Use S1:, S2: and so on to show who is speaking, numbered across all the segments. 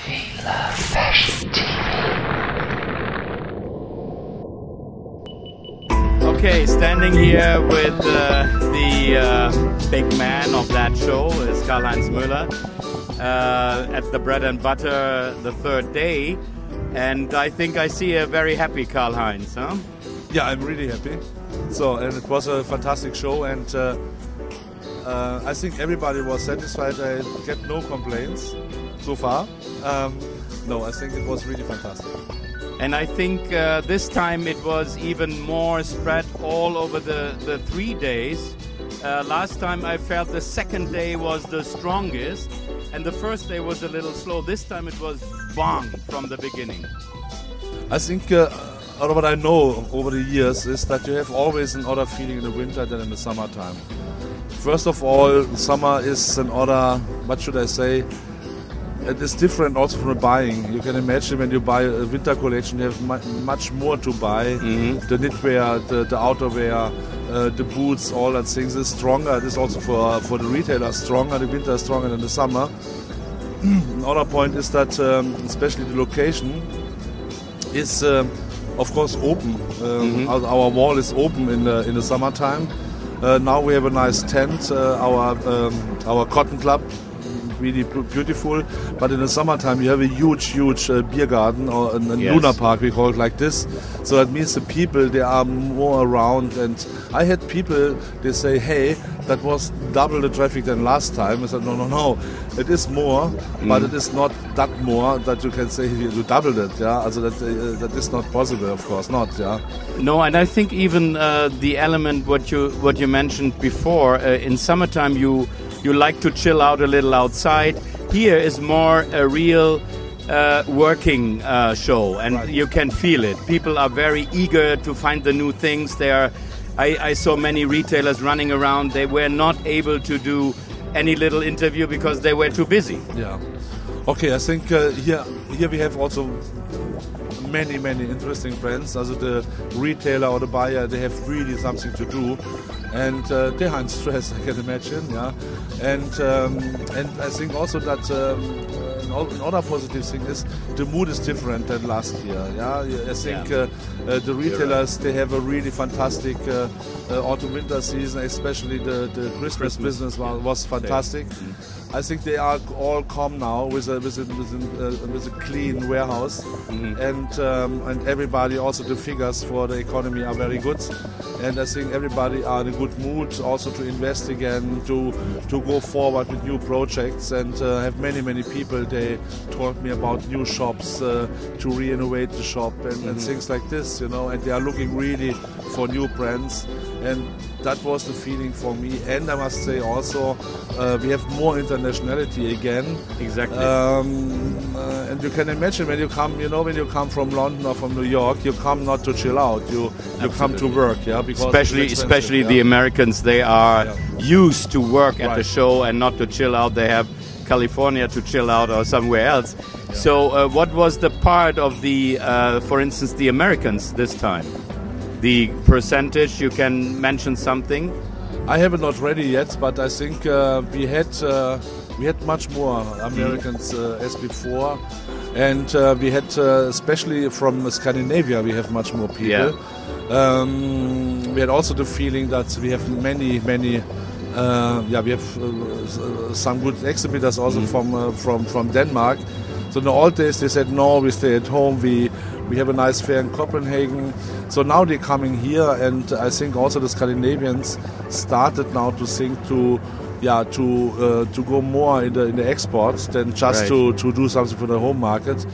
S1: We Love Fashion TV.
S2: Okay, standing here with the big man of that show is Karl-Heinz Müller at the Bread and Butter the third day, and I think I see a very happy Karl-Heinz, huh?
S3: Yeah, I'm really happy. And it was a fantastic show, and I think everybody was satisfied. I get no complaints so far. No, I think it was really fantastic.
S2: And I think this time it was even more spread all over the 3 days. Last time I felt the second day was the strongest, and the first day was a little slow. This time it was bang from the beginning.
S3: I think what I know over the years is that you have always an other feeling in the winter than in the summertime. First of all, summer is an other, what should I say, it is different also from the buying. You can imagine when you buy a winter collection, you have much more to buy. The knitwear, the outerwear, the boots, all that things is stronger. It is also for the retailers stronger. The winter is stronger than the summer. Another point is that especially the location is of course open. Our wall is open in the summertime. Now we have a nice tent, our cotton club, really beautiful. But in the summertime you have a huge beer garden or a Luna Park, we call it like this. So that means the people, they are more around, and I had people, they say, hey, that was double the traffic than last time. I said, no, it is more, but it is not that more that you can say you doubled it. Yeah, also that is not possible, of course not. Yeah.
S2: No, and I think even the element what you mentioned before, in summertime you like to chill out a little outside. Here is more a real working show, and you can feel it. People are very eager to find the new things. I saw many retailers running around. They were not able to do any little interview because they were too busy.
S3: Yeah. Okay, I think here we have also many interesting brands. Also the retailer or the buyer, they have really something to do, and they are in stress, I can imagine. Yeah, and I think also that another positive thing is the mood is different than last year. Yeah, I think the retailers, they have a really fantastic autumn-winter season, especially the Christmas business was fantastic. I think they are all calm now with a clean warehouse, and everybody, also the figures for the economy are very good, and I think everybody are in a good mood also to invest again, to go forward with new projects, and have many people. They told me about new shops to renovate the shop and things like this, you know, and they are looking really for new brands, and that was the feeling for me. And I must say also we have more internationality again.
S2: Exactly.
S3: And you can imagine when you come, you know, when you come from London or from New York, you come not to chill out. You come to work, yeah. Because
S2: especially the Americans, they are used to work at the show and not to chill out. They have California to chill out or somewhere else. Yeah. So what was the part of the, for instance, the Americans this time? The percentage, you can mention something?
S3: I have it not ready yet, but I think we had much more Americans as before, and we had especially from Scandinavia we have much more people. Yeah. We had also the feeling that we have many. We have some good exhibitors also from Denmark. So in the old days they said no, we stay at home. We have a nice fair in Copenhagen. So now they're coming here, and I think also the Scandinavians started now to think to go more in the exports than just to do something for the home market.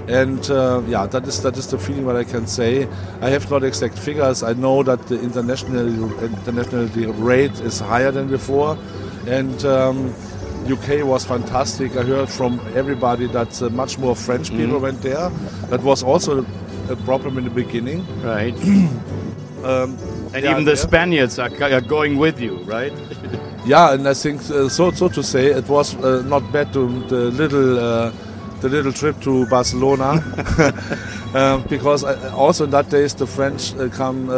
S3: And that is the feeling what I can say. I have not exact figures. I know that the international rate is higher than before, and UK was fantastic. I heard from everybody that much more French people went there. That was also a problem in the beginning.
S2: Right. And even the Spaniards are going with you, right?
S3: Yeah, and I think so to say it was not bad to the little the little trip to Barcelona. Because also in that days the French come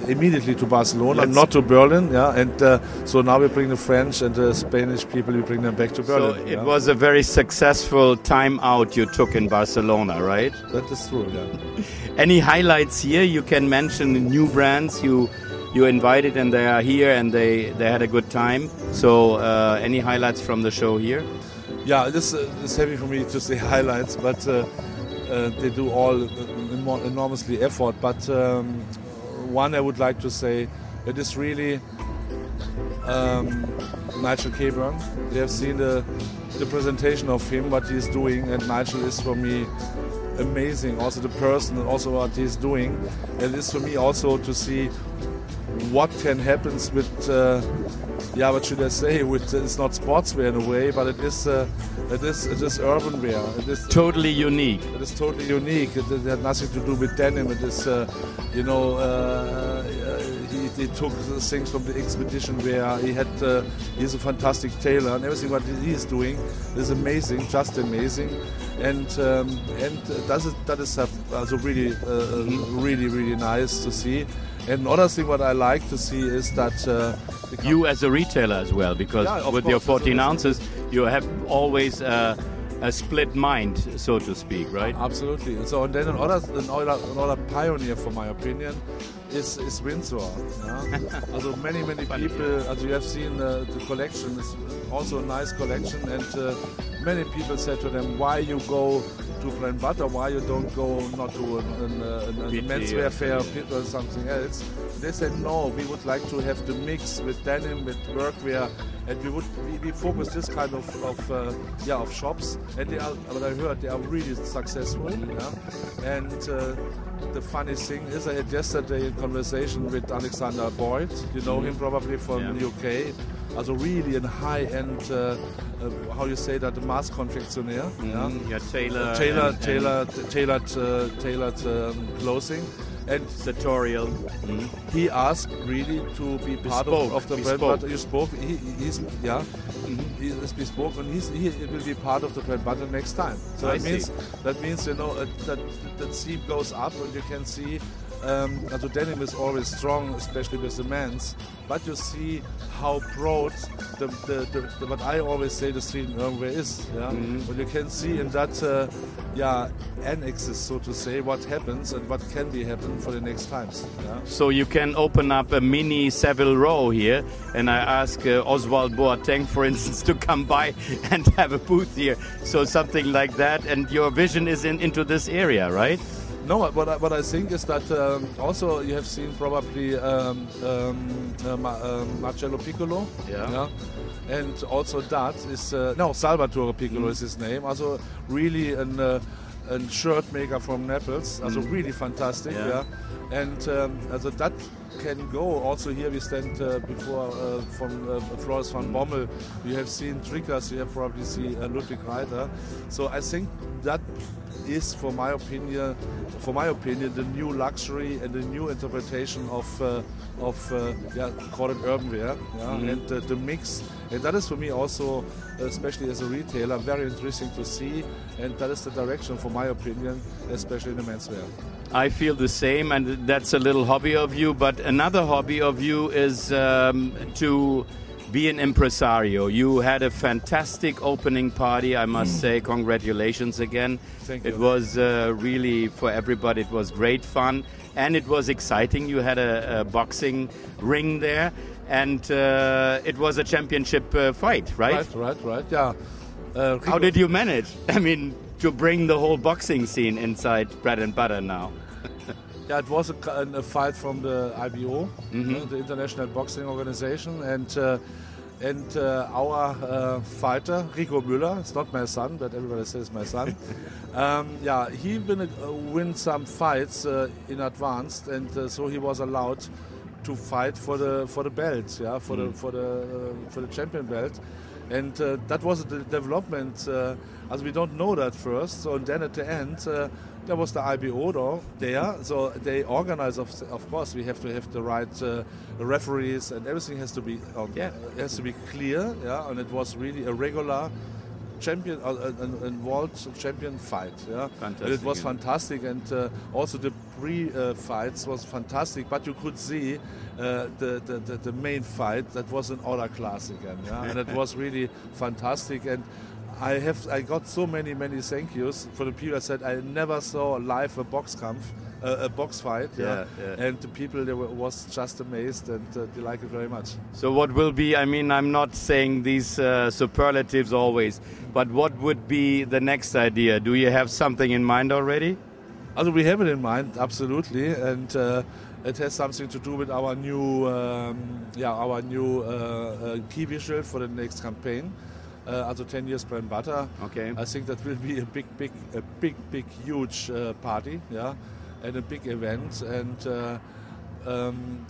S3: immediately to Barcelona, not to Berlin, and so now we bring the French and the Spanish people, we bring them back to Berlin.
S2: So it was a very successful time out you took in Barcelona, right?
S3: That is true, yeah.
S2: Any highlights here? You can mention new brands you invited and they are here and they had a good time. So any highlights from the show here?
S3: Yeah, this is heavy for me to say highlights, but they do all enormously effort. But one I would like to say, it is really Nigel Caburn. We have seen the presentation of him, what he's doing, and Nigel is for me amazing. Also the person and also what he's doing. And it's for me also to see what can happen with, what should I say? With it's not sportswear in a way, but it is urban wear. It is
S2: totally unique.
S3: It is totally unique. It had nothing to do with denim. It is, he took things from the expedition wear. He's a fantastic tailor, and everything what he is doing is amazing, just amazing. And that is also really, really nice to see. And another thing what I like to see is that
S2: you as a retailer as well, because with your 14 ounces, you have always a split mind, so to speak, right?
S3: Absolutely. So and then another pioneer, for my opinion, is Windsor. Yeah? Also many people, as you have seen, the collection is also a nice collection, and many people said to them, why you go to bread and butter, why you don't go not to a menswear fair or something else. They said no, we would like to have the mix with denim, with workwear, and we focus this kind of shops, and they are, what I heard, they are really successful. Yeah? And the funny thing is, I had yesterday a conversation with Alexander Boyd. You know him probably from the UK. Also really a high-end, how you say that, a mass confectioner. Tailored clothing. And
S2: sartorial.
S3: He asked really to be part of the bread butter. You spoke. He's he is bespoke, and he will be part of the bread butter next time. So that means that seam goes up, and you can see. Also denim is always strong, especially with the men's. But you see how broad the what I always say the street in urban wear is. Yeah, but you can see in that annexes, so to say, what happens and what can be happen for the next times. Yeah?
S2: So you can open up a mini Savile Row here, and I ask Oswald Boateng, for instance, to come by and have a booth here. So something like that, and your vision is into this area, right?
S3: No, what I think is that also you have seen probably Marcello Piccolo, and also that is Salvatore Piccolo is his name. Also really a shirt maker from Naples, also really fantastic, and also that can go. Also here we stand before from Flores van Bommel. You have seen Trickers, you have probably seen Ludwig Reiter. So I think that is, for my opinion, the new luxury and the new interpretation of call it urban wear, and the mix. And that is for me also, especially as a retailer, very interesting to see. And that is the direction, for my opinion, especially in the menswear.
S2: I feel the same, and that's a little hobby of you. But another hobby of you is to be an impresario. You had a fantastic opening party, I must say. Congratulations again.
S3: Thank you.
S2: It was really, for everybody, it was great fun, and it was exciting. You had a boxing ring there, and it was a championship fight, right?
S3: Right, yeah.
S2: How did you manage? I mean, to bring the whole boxing scene inside Bread and Butter now?
S3: Yeah, it was a fight from the IBO, the International Boxing Organization, and our fighter, Rico Müller, it's not my son, but everybody says my son. He win some fights in advance, and so he was allowed to fight for the belt, for the champion belt. And that was the development, as we don't know that first. So then at the end, there was the IBO there. So they organize, of course, we have to have the right referees, and everything has to be clear. And it was really a regular champion, a world champion fight. Yeah,
S2: Fantastic,
S3: and it was
S2: yeah.
S3: fantastic, and also the pre-fights was fantastic. But you could see the main fight that was an other class again. Yeah, and it was really fantastic. And I got so many thank yous for the people that said I never saw live a box fight. Yeah. And the people was just amazed, and they like it very much.
S2: So what will be, I mean, I'm not saying these superlatives always, but what would be the next idea? Do you have something in mind already?
S3: Also, we have it in mind, absolutely, and it has something to do with our new key visual for the next campaign. Also 10 years bread and butter.
S2: Okay.
S3: I think that will be a big, huge party, yeah, and a big event. And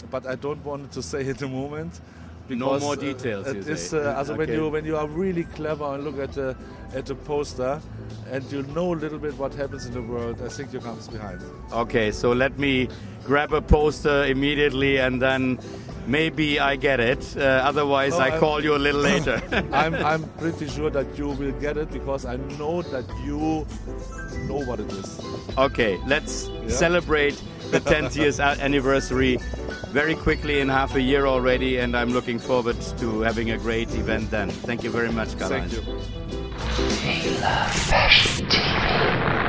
S3: but I don't want to say at the moment.
S2: No more details.
S3: It is also
S2: Okay.
S3: when you are really clever and look at the poster, and you know a little bit what happens in the world, I think you comes behind.
S2: Okay, so let me grab a poster immediately, and then maybe I get it. Otherwise,
S3: No,
S2: I call you a little later.
S3: I'm pretty sure that you will get it, because I know that you know what it is.
S2: Okay, let's celebrate the 10th year's anniversary very quickly in half a year already, and I'm looking forward to having a great event then. Thank you very much, Karl-Heinz.
S3: Thank you.
S1: We love Fashion TV.